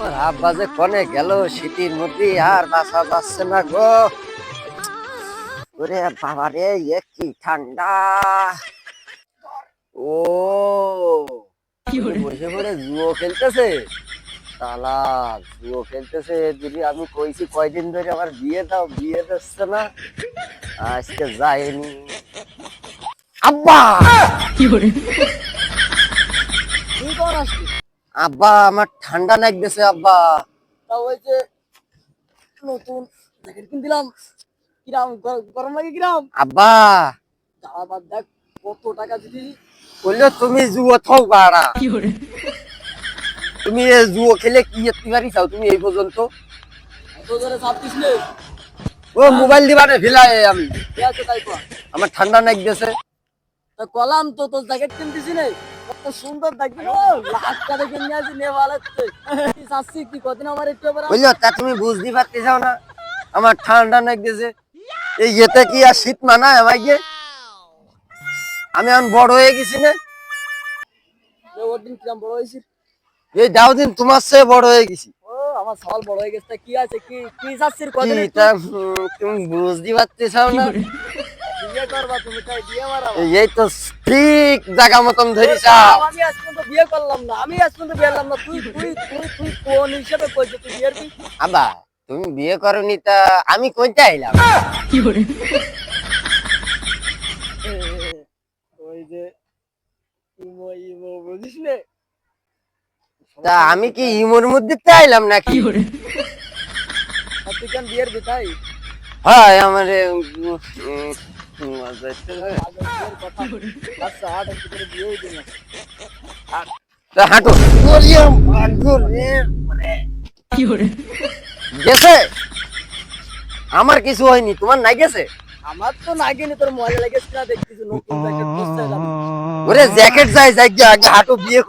ওর আব্বা যে কনে গেল শীতের মধ্যে আর বাসা যাচ্ছে না গো। ওরে বাবা রে, এ কি ঠান্ডা! ও বসে পড়ে জুয়ো খেলতেছে। শালা জুয়ো খেলতেছে, যদি আমি কইছি কয়দিন ধরে আমার বিয়ে দাও, বিয়ে দিচ্ছে না। আজকে যায়নি। আব্বা কি করে? কি কর আসলি? আব্বা আমার ঠান্ডা লাগতেছে আব্বা। তা ওই যে নতুন জ্যাকেট কিন দিলাম, কিরাম গরম লাগে কিরাম? আব্বা তারা বাদ দেখ কত টাকা দিদি। বললো তুমি জুয়ো থাও বাড়া। কি করে? তুমি এ জুয়ো খেলে কি এত্তি পারি চাও তুমি এই পর্যন্ত? এত ধরে চাপ দিস নে। ও মোবাইল দিবা না ফেলাই আমি। কে আছে তাই কর। আমার ঠান্ডা লাগতেছে। তা কলাম তো তোর জ্যাকেট কিনতেছি নে, কত সুন্দর দেখবি না? লাখ টাকা কিনে আছি নে ভালোচ্ছে। কি চাচ্ছি কি কদিন আমার একটু এবার বুঝলো তা তুমি বুঝতে পারতে চাও না আমার ঠান্ডা লাগতেছে। এই ইয়েতে কি আর শীত মানায় আমাকে? আমি এখন বড় হয়ে গেছি না। ওর দিন কিরাম বড় হয়েছিস? এই দাও দিন তোমার চেয়ে বড় হয়ে গেছি। ও আমার সওয়াল বড় হয়ে গেছে, তা কি আছে কি কি চাচ্ছিস কদিন কি একটু? তা তুমি বুঝতে পারতে চাও কি না? করে? বিয়ে করবা তুমি, তাই বিয়ে মারাবা? এই তো ঠিক জায়গা মতন ধরিস। আমি আজ পর্যন্ত বিয়ে করলাম না, আমি আজ পর্যন্ত বিয়ে করলাম না। তুই তুই তুই তুই কোন হিসেবে কইছিস তুই বিয়ের কি? আব্বা তুমি বিয়ে করনি তা আমি কইতে আইলাম। কি করে? ওই যে ইমো ইমো বুঝিস নে? তা আমি কি ইমোর মধ্যে আইলাম নাকি? কি করে? আর তুই কেন বিয়ের বিতাই? হয় আমার আজ বিয়ের কথা। আচ্ছা আট একটু করে বিয়েই দিন। হাঁটো কি করে? গেছে। আমার কিছু হয়নি, তোমার নাই গেছে? আমার তো নাগিনি, তোর মজা লেগেছে না দেখতেছি নতুন জ্যাকেট পরতে যাবি। ওরে জ্যাকেট যাই যাই গিয়ে আগে হাঁটো বিয়ে